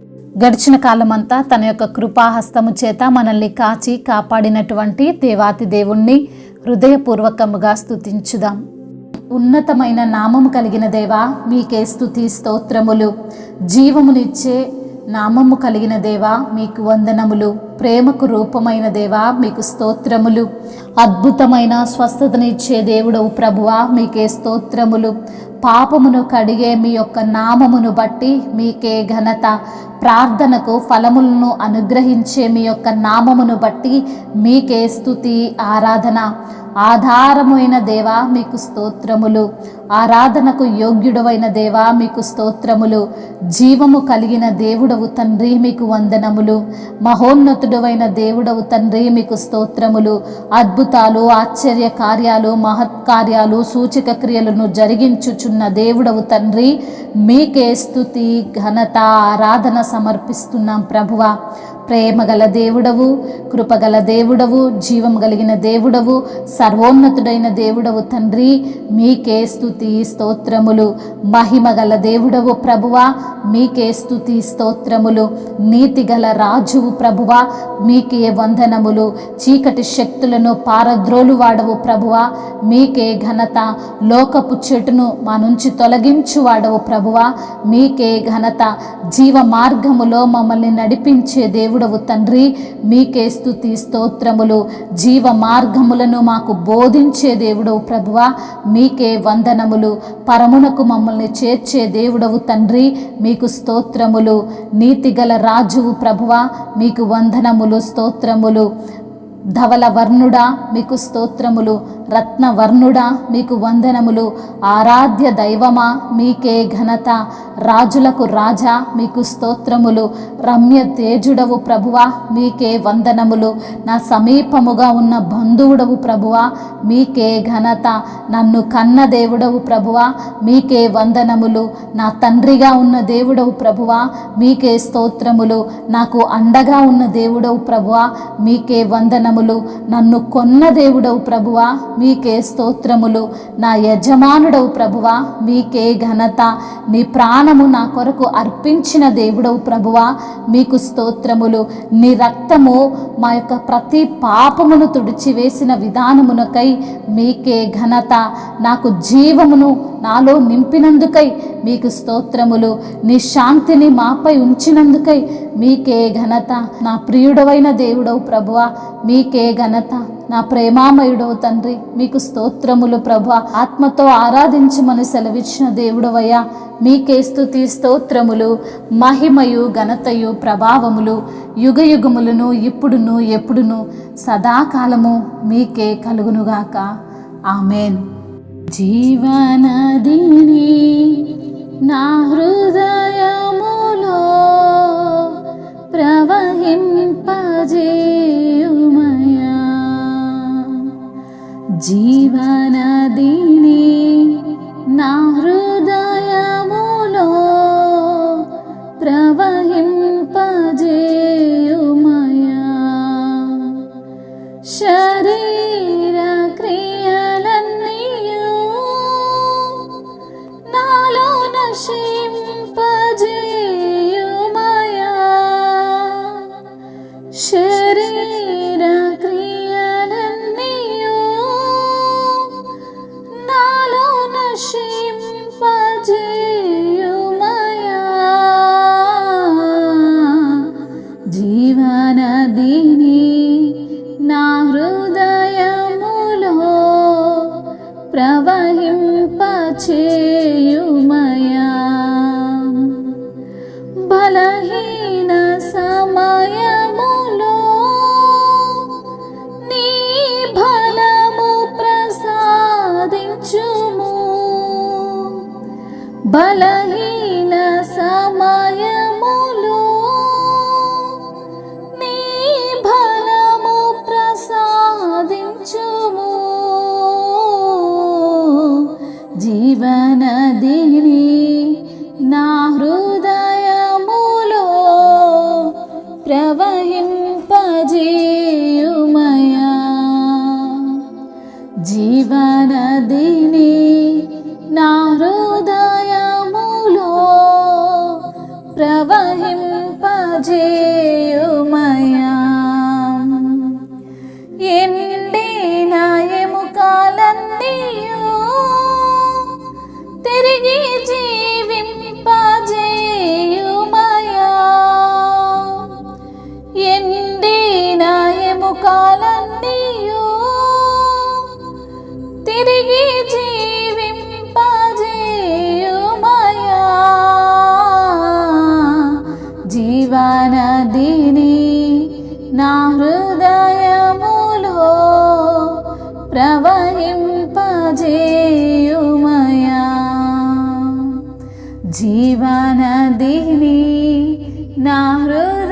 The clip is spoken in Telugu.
గడిచిన కాలమంతా తన యొక్క కృపాహస్తము చేత మనల్ని కాచి కాపాడినటువంటి దేవాతి దేవుణ్ణి హృదయపూర్వకముగా స్తుతించుదాం. ఉన్నతమైన నామము కలిగిన దేవా, మీకే స్తుతి స్తోత్రములు. జీవమునిచ్చే నామము కలిగిన దేవా, మీకు వందనములు. ప్రేమకు రూపమైన దేవా, మీకు స్తోత్రములు. అద్భుతమైన స్వస్థతనిచ్చే దేవుడవు ప్రభువా, మీకే స్తోత్రములు. పాపమును కడిగే మీ యొక్క నామమును బట్టి మీకే ఘనత. ప్రార్థనకు ఫలములను అనుగ్రహించే మీ యొక్క నామమును బట్టి మీకే స్తుతి ఆరాధన. ఆధారమైన దేవా, మీకు స్తోత్రములు. ఆరాధనకు యోగ్యుడవైన దేవా, మీకు స్తోత్రములు. జీవము కలిగిన దేవుడవు తండ్రి, మీకు వందనములు. మహోన్నతుడవైన దేవుడవు తండ్రి, మీకు స్తోత్రములు. అద్భుతాలు, ఆశ్చర్య కార్యాలు, మహత్కార్యాలు, సూచక క్రియలను జరిగించుచున్న దేవుడవు తండ్రి, మీకే స్తుతి ఘనత ఆరాధన సమర్పిస్తున్నాం ప్రభువా. ప్రేమగల దేవుడవు, కృపగల దేవుడవు, జీవం కలిగిన దేవుడవు, సర్వోన్నతుడైన దేవుడవు తండ్రి, మీకే స్తుతి స్తోత్రములు. మహిమగల దేవుడవు ప్రభువా, మీకే స్తుతి స్తోత్రములు. నీతిగల రాజువు ప్రభువా, మీకే వందనములు. చీకటి శక్తులను పారద్రోలు వాడవు ప్రభువా, మీకే ఘనత. లోకపు చెట్టును మా నుంచి తొలగించు వాడవు ప్రభువా, మీకే ఘనత. జీవ మార్గములో మమ్మల్ని నడిపించే దేవుడవు తండ్రి, మీకే స్తుతి స్తోత్రములు. జీవ మార్గములను మాకు బోధించే దేవుడవు ప్రభువా, మీకే వందనములు. పరమునకు మమ్మల్ని చేర్చే దేవుడవు తండ్రి, మీకు స్తోత్రములు. నీతిగల రాజువు ప్రభువా, మీకు వందనములు, స్తోత్రములు. ధవల వర్ణుడా, మీకు స్తోత్రములు. రత్నవర్ణుడా, మీకు వందనములు. ఆరాధ్య దైవమా, మీకే ఘనత. రాజులకు రాజా, మీకు స్తోత్రములు. రమ్య తేజుడవు ప్రభువా, మీకే వందనములు. నా సమీపముగా ఉన్న బంధువుడవు ప్రభువా, మీకే ఘనత. నన్ను కన్న దేవుడవు ప్రభువా, మీకే వందనములు. నా తండ్రిగా ఉన్న దేవుడవు ప్రభువా, మీకే స్తోత్రములు. నాకు అండగా ఉన్న దేవుడవు ప్రభువా, మీకే వందనములు. నన్ను కొన్న దేవుడవు ప్రభువా, మీకే స్తోత్రములు. నా యజమానుడవు ప్రభువా, మీకే ఘనత. నీ ప్రాణము నా కొరకు అర్పించిన దేవుడవు ప్రభువా, మీకు స్తోత్రములు. నీ రక్తము మా యొక్క ప్రతి పాపమును తుడిచివేసిన విధానమునకై మీకే ఘనత. నాకు జీవమును నాలో నింపినందుకై మీకు స్తోత్రములు. నీ శాంతిని మాపై ఉంచినందుకై మీకే ఘనత. నా ప్రియుడవైన దేవుడవు ప్రభువా, మీకే ఘనత. నా ప్రేమామయుడవు తండ్రి, మీకు స్తోత్రములు ప్రభువా. ఆత్మతో ఆరాధించమని సెలవిచ్చిన దేవుడవయ్యా, మీకే స్తుతి స్తోత్రములు. మహిమయు ఘనతయు ప్రభావములు యుగ యుగములను ఇప్పుడును ఎప్పుడును సదాకాలము మీకే కలుగునుగాక. ఆమేన్. జీవనదిని నా హృదయములో ప్రవహింపజేయుమయా. జీవనదిని నా హృదయములో ప్రవహింపజేయుమయా. శరీర క్రియలన్నీయు నాలో నశింపజేయుమయా. శరీర క్రియలన్నీయు నాలో నశింపజేయుమయా. జీవనదిని నా హృదయములో ప్రవహింపచేయుమయా. బలహీన సమయములో నీ బలము ప్రసాదించుము. బలహీన సమయములో నీ బలము ప్రసాదించుము. జీవనదిని నా హృదయములో ప్రవహింపజేయుమయా. జీవనదిని నా హృదయములో ప్రవహింప ఎండిన ఎముకలన్నీయు తిరిగి జీవింపజేయుమయా. ఎండిన ఎముకలన్నీయు తిరిగి జీవింపజేయుమయా. జీవనదిని నా హృదయములో ప్రవహింపజేయుమయా. జీవనదిని నా హృదయ